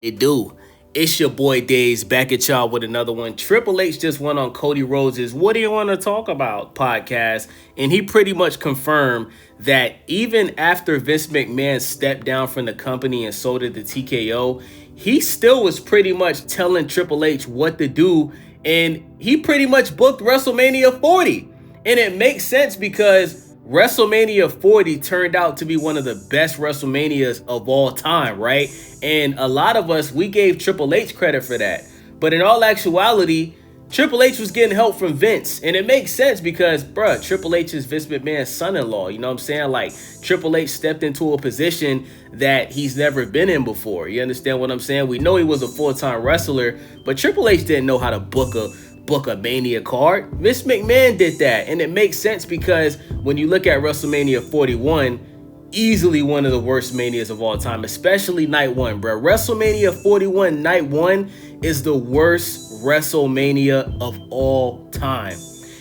It do. It's your boy Days back at y'all with another one. Triple H just went on Cody Rhodes's "What Do You Want to Talk About" podcast, and he pretty much confirmed that even after Vince McMahon stepped down from the company and sold it to TKO, he still was pretty much telling Triple H what to do, and he pretty much booked WrestleMania 40. And it makes sense because WrestleMania 40 turned out to be one of the best WrestleManias of all time, right? And a lot of us, we gave Triple H credit for that. But in all actuality, Triple H was getting help from Vince. And it makes sense because, bruh, Triple H is Vince McMahon's son-in-law. You know what I'm saying? Like, Triple H stepped into a position that he's never been in before. You understand what I'm saying? We know he was a full-time wrestler, but Triple H didn't know how to book a Mania card. Vince McMahon did that, and it makes sense because when you look at WrestleMania 41, easily one of the worst Manias of all time, especially night one, bro. WrestleMania 41 night one is the worst WrestleMania of all time.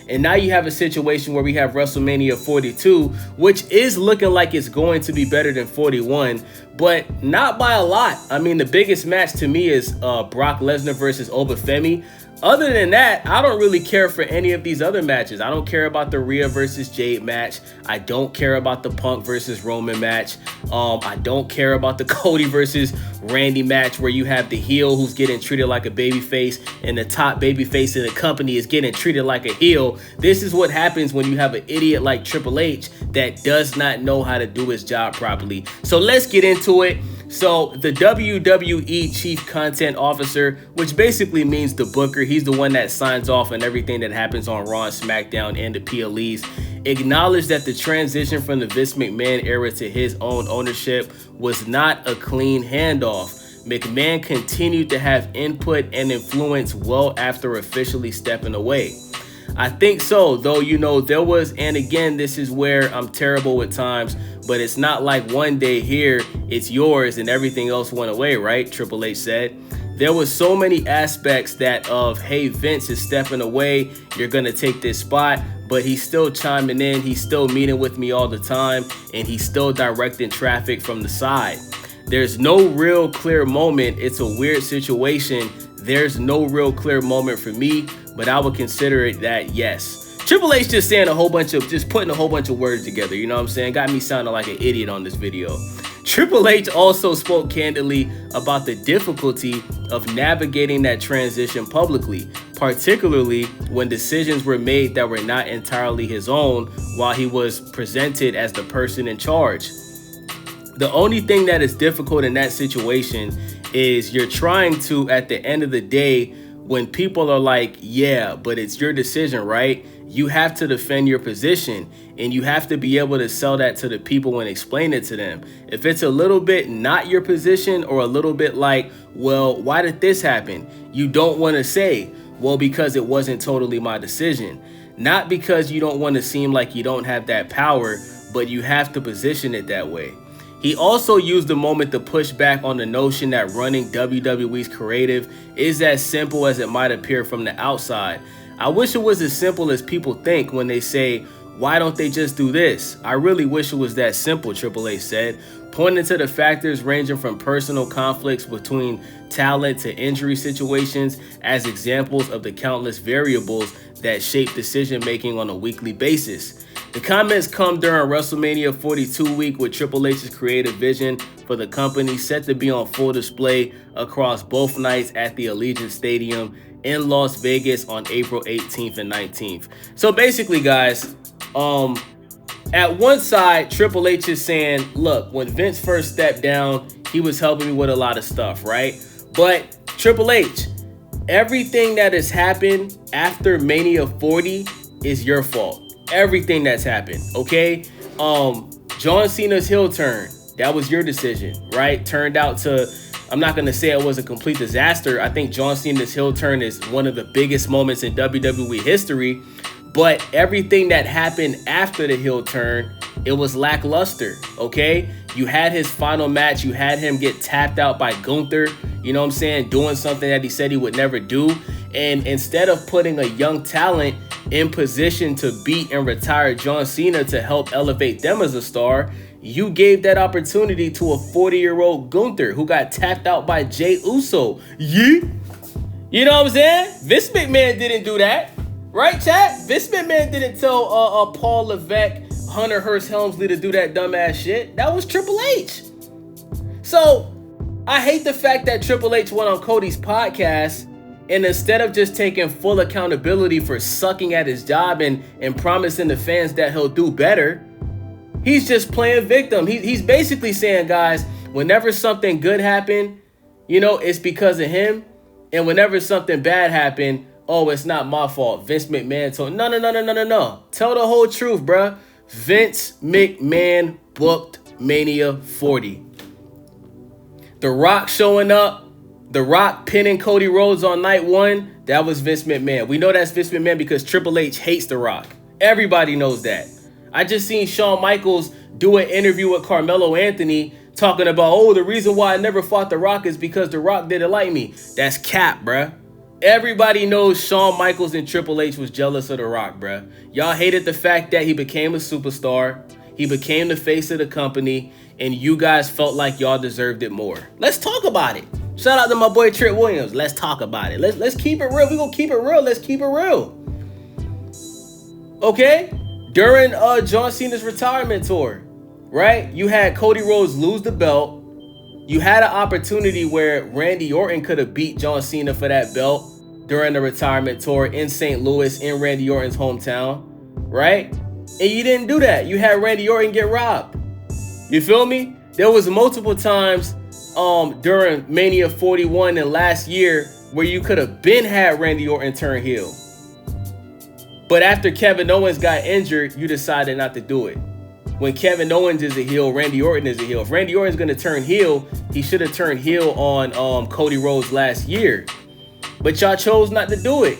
And now you have a situation where we have WrestleMania 42, which is looking like it's going to be better than 41, but not by a lot. I mean, the biggest match to me is Brock Lesnar versus Obafemi. Other than that, I don't really care for any of these other matches. I don't care about the Rhea versus Jade match. I don't care about the Punk versus Roman match. I don't care about the Cody versus Randy match where you have the heel who's getting treated like a babyface and the top babyface in the company is getting treated like a heel. This is what happens when you have an idiot like Triple H that does not know how to do his job properly. So let's get into it. So the WWE Chief Content Officer, which basically means the booker, he's the one that signs off on everything that happens on Raw and SmackDown and the PLEs, acknowledged that the transition from the Vince McMahon era to his own ownership was not a clean handoff. McMahon continued to have input and influence well after officially stepping away. I think so, though, there was, and again, this is where I'm terrible with times, but it's not like one day here, it's yours and everything else went away, right? Triple H said. There was so many aspects that of, hey, Vince is stepping away, you're going to take this spot, but he's still chiming in, he's still meeting with me all the time, and he's still directing traffic from the side. There's no real clear moment. It's a weird situation. There's no real clear moment for me, but I would consider it that yes. Triple H just putting a whole bunch of words together, you know what I'm saying? Got me sounding like an idiot on this video. Triple H also spoke candidly about the difficulty of navigating that transition publicly, particularly when decisions were made that were not entirely his own while he was presented as the person in charge. The only thing that is difficult in that situation is you're trying to, at the end of the day, when people are like, yeah, but it's your decision, right? You have to defend your position and you have to be able to sell that to the people and explain it to them. If it's a little bit not your position or a little bit like, well, why did this happen? You don't want to say, well, because it wasn't totally my decision. Not because you don't want to seem like you don't have that power, but you have to position it that way. He also used the moment to push back on the notion that running WWE's creative is as simple as it might appear from the outside. I wish it was as simple as people think when they say, why don't they just do this? I really wish it was that simple, Triple H said, pointing to the factors ranging from personal conflicts between talent to injury situations as examples of the countless variables that shape decision making on a weekly basis. The comments come during WrestleMania 42 week with Triple H's creative vision for the company set to be on full display across both nights at the Allegiant Stadium in Las Vegas on April 18th and 19th. So basically, guys, at one side, Triple H is saying, look, when Vince first stepped down, he was helping me with a lot of stuff, right? But Triple H, everything that has happened after Mania 40 is your fault. Everything that's happened, okay? John Cena's heel turn, that was your decision, right? Turned out to, I'm not going to say it was a complete disaster. I think John Cena's heel turn is one of the biggest moments in WWE history, but everything that happened after the heel turn, it was lackluster, okay? You had his final match, you had him get tapped out by Gunther, you know what I'm saying, doing something that he said he would never do, and instead of putting a young talent in position to beat and retire John Cena to help elevate them as a star, you gave that opportunity to a 40-year-old Gunther who got tapped out by Jey Uso. Yeah. You know what I'm saying? Vince McMahon didn't do that. Right, chat? Vince McMahon didn't tell Paul Levesque, Hunter Hearst Helmsley to do that dumbass shit. That was Triple H. So, I hate the fact that Triple H went on Cody's podcast and instead of just taking full accountability for sucking at his job and promising the fans that he'll do better, he's just playing victim. He's basically saying, guys, whenever something good happened, it's because of him. And whenever something bad happened, oh, it's not my fault. Vince McMahon told, no. Tell the whole truth, bruh. Vince McMahon booked Mania 40. The Rock showing up, The Rock pinning Cody Rhodes on night one, that was Vince McMahon. We know that's Vince McMahon because Triple H hates The Rock. Everybody knows that. I just seen Shawn Michaels do an interview with Carmelo Anthony talking about, the reason why I never fought The Rock is because The Rock didn't like me. That's cap, bruh. Everybody knows Shawn Michaels and Triple H was jealous of The Rock, bruh. Y'all hated the fact that he became a superstar. He became the face of the company. And you guys felt like y'all deserved it more. Let's talk about it. Shout out to my boy Trick Williams. Let's talk about it. Let's keep it real. We're going to keep it real. Let's keep it real. Okay? During John Cena's retirement tour, right? You had Cody Rhodes lose the belt. You had an opportunity where Randy Orton could have beat John Cena for that belt during the retirement tour in St. Louis, in Randy Orton's hometown, right? And you didn't do that. You had Randy Orton get robbed. You feel me? There was multiple times during Mania 41 and last year where you could have had Randy Orton turn heel. But after Kevin Owens got injured, you decided not to do it. When Kevin Owens is a heel, Randy Orton is a heel. If Randy Orton's going to turn heel, he should have turned heel on Cody Rhodes last year. But y'all chose not to do it.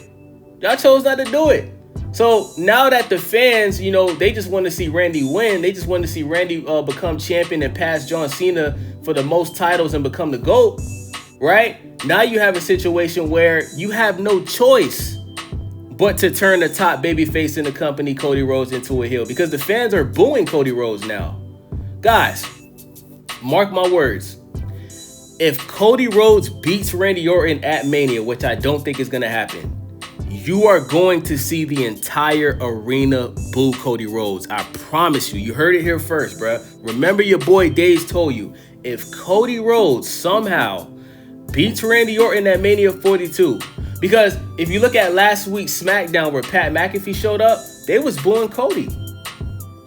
Y'all chose not to do it. So now that the fans, they just want to see Randy win. They just want to see Randy become champion and pass John Cena for the most titles and become the GOAT, right? Now you have a situation where you have no choice but to turn the top babyface in the company, Cody Rhodes, into a heel because the fans are booing Cody Rhodes now. Guys, mark my words. If Cody Rhodes beats Randy Orton at Mania, which I don't think is going to happen, you are going to see the entire arena boo Cody Rhodes. I promise you. You heard it here first, bruh. Remember your boy Days told you, if Cody Rhodes somehow beats Randy Orton at Mania 42, because if you look at last week's SmackDown where Pat McAfee showed up, they was booing Cody.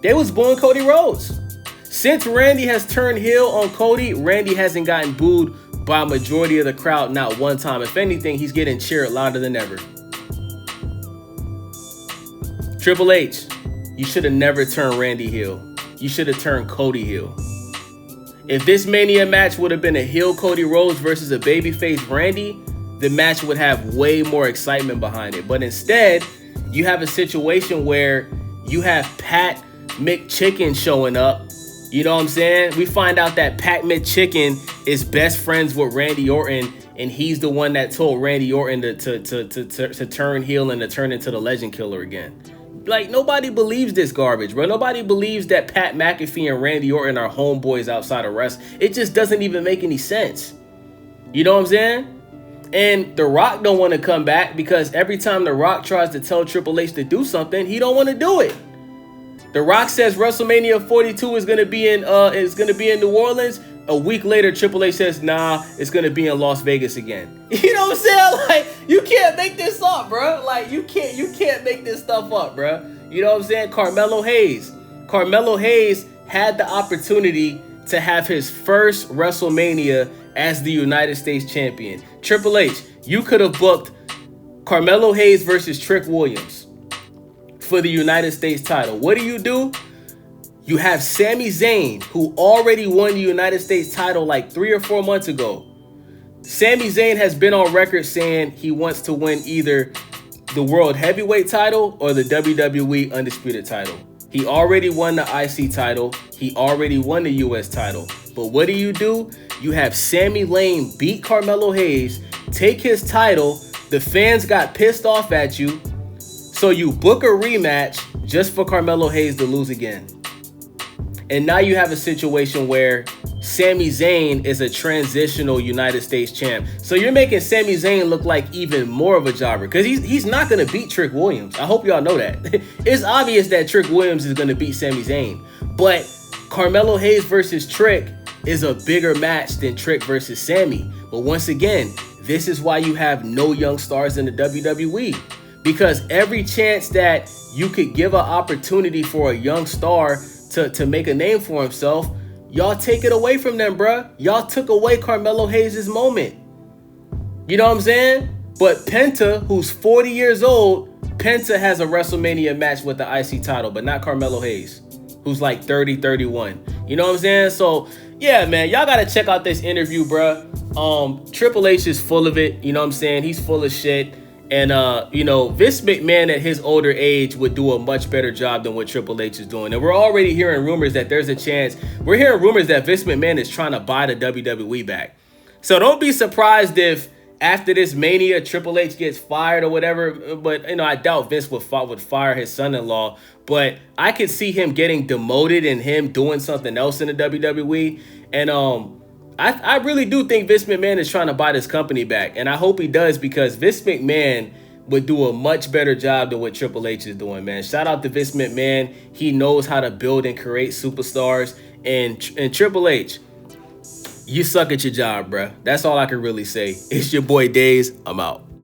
They was booing Cody Rhodes. Since Randy has turned heel on Cody, Randy hasn't gotten booed by a majority of the crowd, not one time. If anything, he's getting cheered louder than ever. Triple H, you should have never turned Randy heel. You should have turned Cody heel. If this Mania match would have been a heel Cody Rhodes versus a babyface Randy, the match would have way more excitement behind it. But instead, you have a situation where you have Pat McChicken showing up. You know what I'm saying? We find out that Pat McChicken is best friends with Randy Orton, and he's the one that told Randy Orton to turn heel and to turn into the Legend Killer again. Like, nobody believes this garbage, bro. Nobody believes that Pat McAfee and Randy Orton are homeboys outside of wrestling. It just doesn't even make any sense. You know what I'm saying? And The Rock don't want to come back because every time The Rock tries to tell Triple H to do something, he don't want to do it. The Rock says WrestleMania 42 is gonna be in New Orleans. A week later, Triple H says, nah, it's gonna be in Las Vegas again. You know what I'm saying? Like, you can't make this up, bro. Like, you can't make this stuff up, bro. You know what I'm saying? Carmelo Hayes had the opportunity to have his first WrestleMania as the United States champion. Triple H, you could have booked Carmelo Hayes versus Trick Williams for the United States title. What do? You have Sami Zayn, who already won the United States title like 3 or 4 months ago. Sami Zayn has been on record saying he wants to win either the World Heavyweight title or the WWE Undisputed title. He already won the IC title. He already won the US title. But what do? You have Sami Zayn beat Carmelo Hayes, take his title. The fans got pissed off at you. So you book a rematch just for Carmelo Hayes to lose again. And now you have a situation where Sami Zayn is a transitional United States champ. So you're making Sami Zayn look like even more of a jobber because he's not going to beat Trick Williams. I hope y'all know that. It's obvious that Trick Williams is going to beat Sami Zayn. But Carmelo Hayes versus Trick is a bigger match than Trick versus Sami. But once again, this is why you have no young stars in the WWE. Because every chance that you could give an opportunity for a young star to make a name for himself, y'all take it away from them, bruh. Y'all took away Carmelo Hayes' moment. You know what I'm saying? But Penta, who's 40 years old, Penta has a WrestleMania match with the IC title, but not Carmelo Hayes, who's like 30, 31. You know what I'm saying? So, yeah, man, y'all got to check out this interview, bruh. Triple H is full of it. You know what I'm saying? He's full of shit. And, Vince McMahon at his older age would do a much better job than what Triple H is doing. And we're already hearing rumors that there's a chance. We're hearing rumors that Vince McMahon is trying to buy the WWE back. So don't be surprised if after this Mania, Triple H gets fired or whatever. But, I doubt Vince would fire his son-in-law. But I could see him getting demoted and him doing something else in the WWE. And, I really do think Vince McMahon is trying to buy this company back. And I hope he does because Vince McMahon would do a much better job than what Triple H is doing, man. Shout out to Vince McMahon. He knows how to build and create superstars. And Triple H, you suck at your job, bruh. That's all I can really say. It's your boy Days. I'm out.